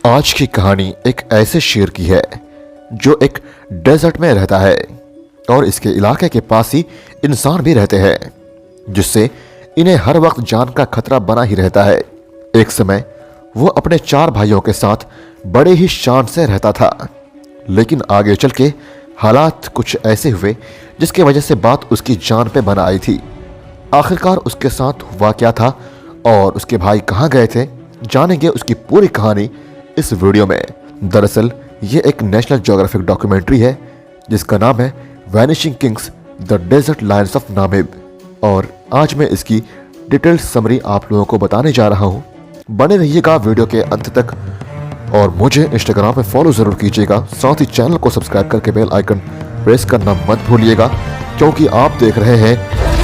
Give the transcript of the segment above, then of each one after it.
आज की कहानी एक ऐसे शेर की है जो एक डेजर्ट में रहता है और इसके इलाके के पास ही इंसान भी रहते हैं, जिससे इन्हें हर वक्त जान का खतरा बना ही रहता है। एक समय वो अपने 4 भाइयों के साथ बड़े ही शान से रहता था, लेकिन आगे चल के हालात कुछ ऐसे हुए जिसकी वजह से बात उसकी जान पे बन आई थी। आखिरकार उसके साथ हुआ क्या था और उसके भाई कहाँ गए थे, जानेंगे उसकी पूरी कहानी इस वीडियो में। दरअसल ये एक नेशनल ज्योग्राफिक डॉक्यूमेंट्री है जिसका नाम है vanishing kings the desert lions of Namib, और आज मैं इसकी डिटेल्ड समरी आप लोगों को बताने जा रहा हूँ। बने रहिएगा वीडियो के अंत तक और मुझे इंस्टाग्राम पे फॉलो जरूर कीजिएगा, साथ ही चैनल को सब्सक्राइब करके बेल आइकन प्रेस करना मत भूलिएगा, क्योंकि आप देख रहे हैं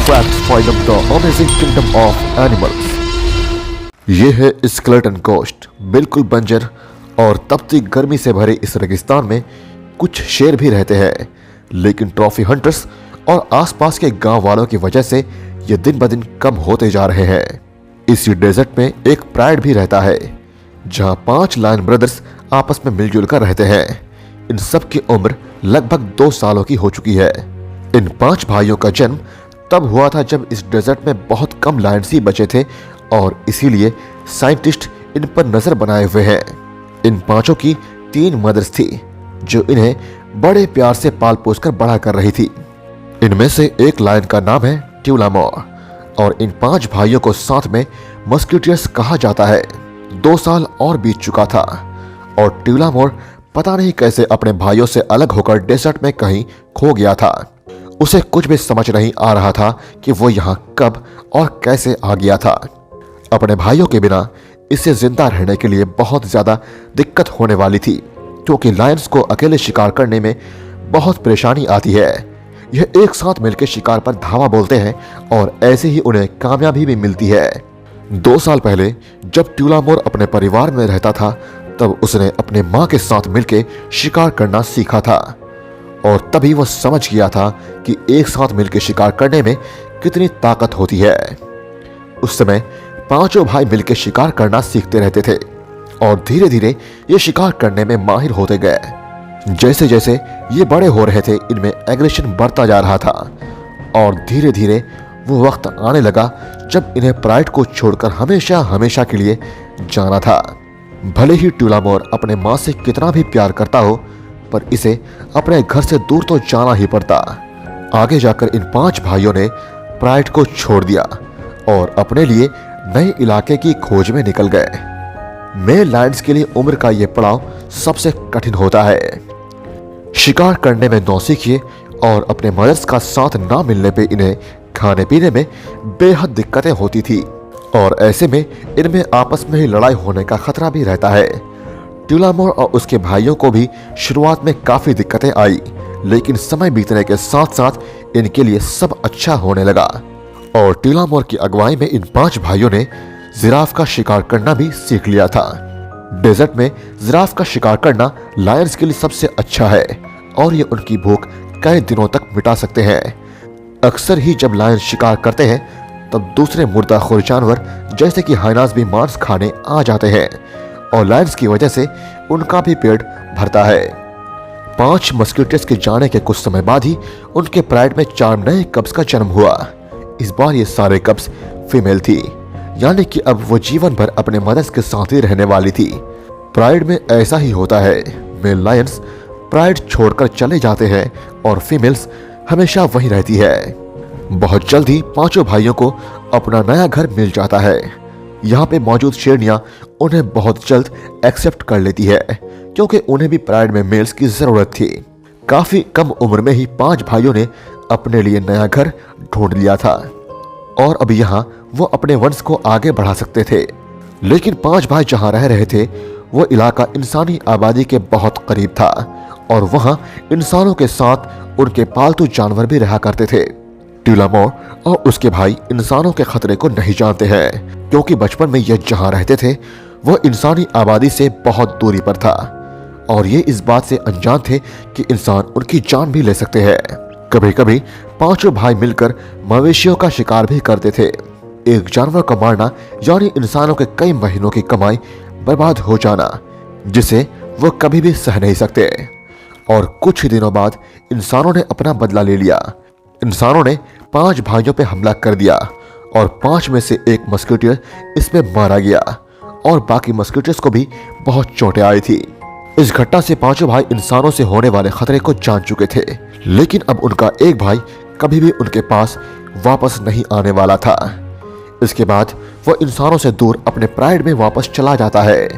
facts from the amazing kingdom of animals. ये है स्केलेटन कोस्ट, बिल्कुल बंजर और तपती गर्मी से भरे इस रेगिस्तान में कुछ शेर भी रहते हैं, लेकिन ट्रॉफी हंटर्स और आसपास के गांव वालों की वजह से ये दिन ब दिन कम होते जा रहे हैं। इसी डेजर्ट में एक प्राइड भी रहता है जहां 5 लायन ब्रदर्स आपस में मिलजुल कर रहते हैं। इन सब की उम्र लगभग 2 सालों की हो चुकी है। इन 5 भाइयों का जन्म तब हुआ था जब इस डेजर्ट में बहुत कम लायंस ही बचे थे और इसीलिए साइंटिस्ट इन पर नजर बनाए हुए हैं। इन 5 की 3 मदर्स थी जो इन्हें बड़े प्यार से पाल पोस कर बड़ा कर रही थी। इनमें से एक लायन का नाम है ट्यूलामोर और इन 5 भाइयों को साथ में मस्किटियर्स कहा जाता है। 2 साल और बीत चुका था और ट्यूलामोर पता नहीं कैसे अपने भाइयों से अलग होकर डेजर्ट में कहीं खो गया था। उसे कुछ भी समझ नहीं आ रहा था कि वो यहाँ कब और कैसे आ गया था। अपने भाइयों के बिना इसे जिंदा रहने के लिए बहुत ज्यादा दिक्कत होने वाली थी, क्योंकि लायंस को अकेले शिकार करने में बहुत परेशानी आती है। यह एक साथ मिलकर शिकार पर धावा बोलते हैं और ऐसे ही उन्हें कामयाबी भी मिलती है। 2 साल पहले जब ट्यूलामोर अपने परिवार में रहता था तब उसने अपने माँ के साथ मिलकर शिकार करना सीखा था और तभी वह समझ गया था कि एक साथ मिलकर शिकार करने में कितनी ताकत होती है। उस समय 5 भाई मिलकर शिकार करना सीखते रहते थे और धीरे धीरे ये शिकार करने में माहिर होते गए। जैसे जैसे ये बड़े हो रहे थे इनमें एग्रेशन बढ़ता जा रहा था और धीरे धीरे वो वक्त आने लगा जब इन्हें प्राइड को छोड़कर हमेशा हमेशा के लिए जाना था। भले ही ट्यूलामोर अपने माँ से कितना भी प्यार करता हो, पर इसे अपने घर से दूर तो जाना ही पड़ता। आगे जाकर इन 5 भाइयों ने प्राइड को छोड़ दिया और अपने लिए नए इलाके की खोज में निकल गए। मेल लायंस के लिए उम्र का यह पड़ाव सबसे कठिन होता है। शिकार करने में नौसिखिए और अपने मदर्स का साथ ना मिलने पे इन्हें खाने पीने में बेहद दिक्कतें होती थी और ऐसे में इनमें आपस में ही लड़ाई होने का खतरा भी रहता है। ट्यूलामोर और उसके भाइयों को भी शुरुआत में काफी दिक्कतें आई, लेकिन समय बीतने के साथ साथ इनके लिए सब अच्छा होने लगा और ट्यूलामोर की अगुवाई में इन 5 भाइयों ने जिराफ का शिकार करना भी सीख लिया था। डेजर्ट में जिराफ का शिकार करना लायंस के लिए सबसे अच्छा है और ये उनकी भूख कई दिनों तक मिटा सकते हैं। अक्सर ही जब लायंस शिकार करते हैं तब दूसरे मुर्दाखोर जानवर जैसे कि हाइनास भी मांस खाने आ जाते हैं और लायंस की वजह से उनका भी पेट भरता है। 5 मस्किटियर्स के जाने के कुछ समय बाद ही उनके प्राइड में 4 नए कब्स का जन्म हुआ। इस बार ये सारे कब्स फीमेल थी, यानी कि अब वो जीवन भर अपने मदर्स के साथ ही रहने वाली थी। प्राइड में ऐसा ही होता है, मेल लायंस प्राइड छोड़कर चले जाते हैं और फीमेल्स हमेशा वहीं रहती है। बहुत जल्द ही 5 भाइयों को अपना नया घर मिल जाता है। यहाँ पे मौजूद शेरनियां उन्हें बहुत जल्द एक्सेप्ट कर लेती है, क्योंकि उन्हें भी प्राइड में मेल्स की जरूरत थी। काफी कम उम्र में ही 5 भाइयों ने अपने लिए नया घर ढूंढ लिया था और अब यहाँ वो अपने वंश को आगे बढ़ा सकते थे। लेकिन 5 भाई जहाँ रह रहे थे वो इलाका इंसानी आबादी के बहुत करीब था और वहाँ इंसानों के साथ उनके पालतू जानवर भी रहा करते थे। ट्यूलामोर और उसके भाई इंसानों के खतरे को नहीं जानते हैं, क्योंकि बचपन में ये जहाँ रहते थे वो इंसानी आबादी से बहुत दूरी पर था और ये इस बात से अनजान थे कि इंसान उनकी जान भी ले सकते हैं। कभी कभी 5 भाई मिलकर मवेशियों का शिकार भी करते थे एक जानवर को मारना यानी इंसानों के कई महीनों की कमाई बर्बाद हो जाना, जिसे वो कभी भी सह नहीं सकते। और कुछ ही दिनों बाद इंसानों ने अपना बदला ले लिया। इंसानों ने 5 भाइयों पे हमला कर दिया और 5 में से एक मस्कीटियर इसमें मारा गया और बाकी मस्कीटियर्स को भी बहुत चोटें आई थी। इस घटना से 5 भाई इंसानों से होने वाले खतरे को जान चुके थे, लेकिन अब उनका एक भाई कभी भी उनके पास वापस नहीं आने वाला था। इसके बाद वो इंसानों से दूर अपने प्राइड में वापस चला जाता है।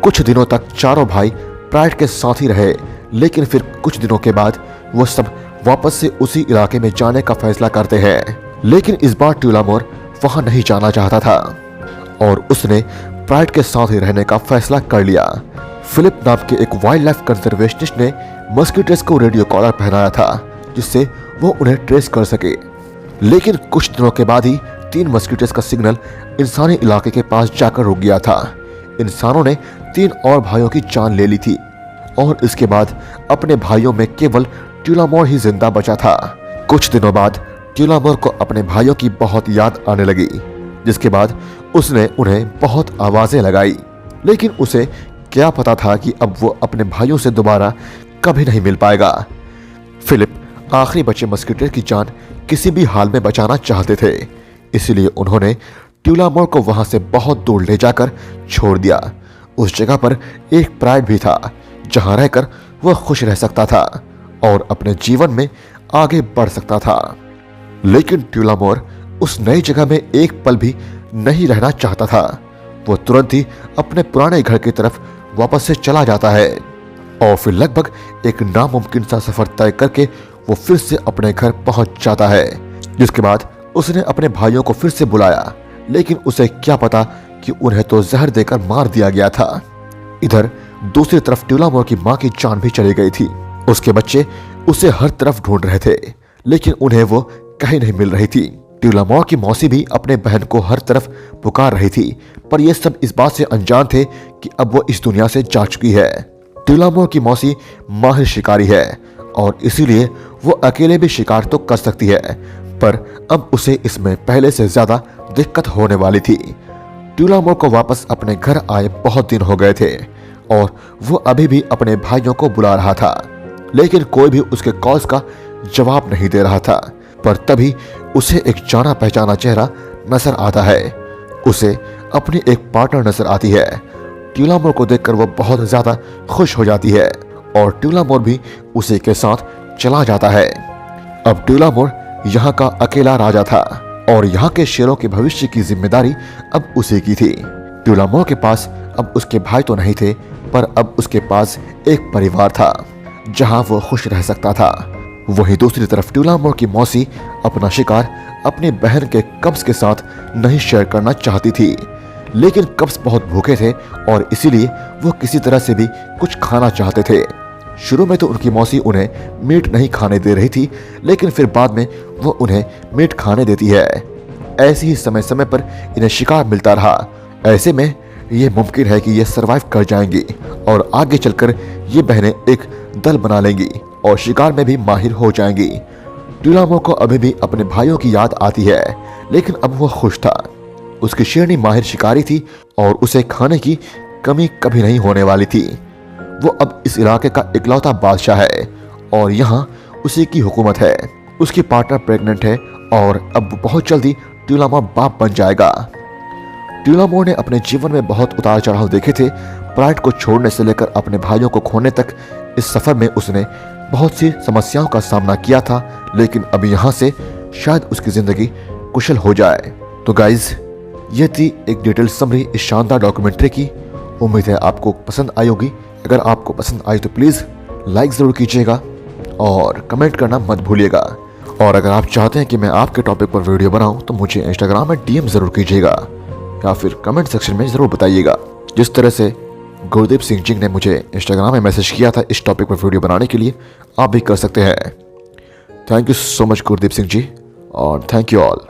कुछ दिनों तक चारों भाई प्राइड के साथ ही रहे, लेकिन फिर कुछ दिनों के बाद वो सब वापस से उसी इलाके में जाने का फैसला करते हैं। लेकिन इस बार ट्यूलामोर वहां नहीं जाना चाहता था और उसने प्राइड के साथ ही रहने का फैसला कर लिया। फिलिप नाम के एक वाइल्ड लाइफ कंजर्वेशनिस्ट ने मस्कीटियर्स को रेडियो कॉलर पहनाया था, जिससे वो उन्हें ट्रेस कर सके। लेकिन कुछ दिनों के बाद ही 3 मस्कीटियर्स का सिग्नल इंसानी इलाके के पास जाकर रुक गया था। इंसानों ने 3 और भाइयों की जान ले ली थी और इसके बाद अपने भाइयों में केवल ट्यूलामोर ही जिंदा बचा था। कुछ दिनों बाद ट्यूलामोर को अपने भाइयों की बहुत याद आने लगी, जिसके बाद उसने उन्हें बहुत आवाजें लगाई। लेकिन उसे क्या पता था कि अब वो अपने भाइयों से दोबारा कभी नहीं मिल पाएगा। फिलिप आखिरी बचे मस्कीटियर की जान किसी भी हाल में बचाना चाहते थे, इसलिए उन्होंने ट्यूलामोर को वहां से बहुत दूर ले जाकर छोड़ दिया। उस जगह पर एक प्राइड भी था जहां रहकर वह खुश रह सकता था और अपने जीवन में आगे बढ़ सकता था। लेकिन ट्यूलामोर उस नई जगह में एक पल भी नहीं रहना चाहता था। वो तुरंत ही अपने पुराने घर की तरफ वापस से चला जाता है और फिर लगभग एक नामुमकिन सा सफर तय करके वो फिर से अपने घर पहुंच जाता है। जिसके बाद उसने अपने भाइयों को फिर से बुलाया, लेकिन उसे क्या पता कि उन्हें तो जहर देकर मार दिया गया था। इधर दूसरी तरफ ट्यूलामोर की मां की जान भी चली गई थी। उसके बच्चे उसे हर तरफ ढूंढ रहे थे, लेकिन उन्हें वो कहीं नहीं मिल रही थी। ट्यूलामोर की मौसी भी अपने बहन को हर तरफ पुकार रही थी, पर ये सब इस बात से अनजान थे कि अब वो इस दुनिया से जा चुकी है। ट्यूलामोर की मौसी माहिर शिकारी है और इसीलिए वो अकेले भी शिकार तो कर सकती है, पर अब उसे इसमें पहले से ज्यादा दिक्कत होने वाली थी। ट्यूलामोर को वापस अपने घर आए बहुत दिन हो गए थे और वो अभी भी अपने भाइयों को बुला रहा था, लेकिन कोई भी उसके कॉल्स का जवाब नहीं दे रहा था। पर तभी उसे एक जाना पहचाना चेहरा नजर आता है। उसे अपनी एक पार्टनर नजर आती है। ट्यूलामोर को देखकर वो बहुत ज्यादा खुश हो जाती है और ट्यूलामोर भी उसी के साथ चला जाता है। अब ट्यूलामोर यहाँ का अकेला राजा था और यहाँ के शेरों के भविष्य की जिम्मेदारी अब उसी की थी। ट्यूलामोर के पास अब उसके भाई तो नहीं थे, पर अब उसके पास एक परिवार था जहाँ वो खुश रह सकता था। वहीं दूसरी तरफ ट्यूलामोर की मौसी अपना शिकार अपनी बहन के कब्ज के साथ नहीं शेयर करना चाहती थी, लेकिन कब्ज बहुत भूखे थे और इसीलिए वो किसी तरह से भी कुछ खाना चाहते थे। शुरू में तो उनकी मौसी उन्हें मीट नहीं खाने दे रही थी, लेकिन फिर बाद में वो उन्हें मीट खाने देती है। ऐसे ही समय समय पर इन्हें शिकार मिलता रहा। ऐसे में ये मुमकिन है कि ये सरवाइव कर जाएंगी और आगे चलकर ये बहनें एक दल बना लेंगी और शिकार में भी माहिर हो जाएंगी। ट्यूलामोर को अभी भी अपने भाइयों की याद आती है, लेकिन अब वो खुश था। उसकी शेरनी माहिर शिकारी थी और उसे खाने की कमी कभी नहीं होने वाली थी। वो अब इस इलाके का इकलौता बादशाह है और यहाँ उसी की हुकूमत है। उसकी पार्टनर प्रेग्नेंट है और अब बहुत जल्दी ट्यूलामोर बाप बन जाएगा। ट्यूलामोर ने अपने जीवन में बहुत उतार चढ़ाव देखे थे। प्राइड को छोड़ने से लेकर अपने भाइयों को खोने तक इस सफर में उसने बहुत सी समस्याओं का सामना किया था, लेकिन अब यहाँ से शायद उसकी जिंदगी कुशल हो जाए। तो गाइज, ये थी एक डिटेल समरी इस शानदार डॉक्यूमेंट्री की। उम्मीद है आपको पसंद आई होगी। अगर आपको पसंद आई तो प्लीज़ लाइक ज़रूर कीजिएगा और कमेंट करना मत भूलिएगा। और अगर आप चाहते हैं कि मैं आपके टॉपिक पर वीडियो बनाऊं तो मुझे इंस्टाग्राम में DM ज़रूर कीजिएगा या फिर कमेंट सेक्शन में ज़रूर बताइएगा। जिस तरह से गुरदीप सिंह जी ने मुझे इंस्टाग्राम में मैसेज किया था इस टॉपिक पर वीडियो बनाने के लिए, आप भी कर सकते हैं। Thank you so much Gurdeep Singh ji और थैंक यू ऑल।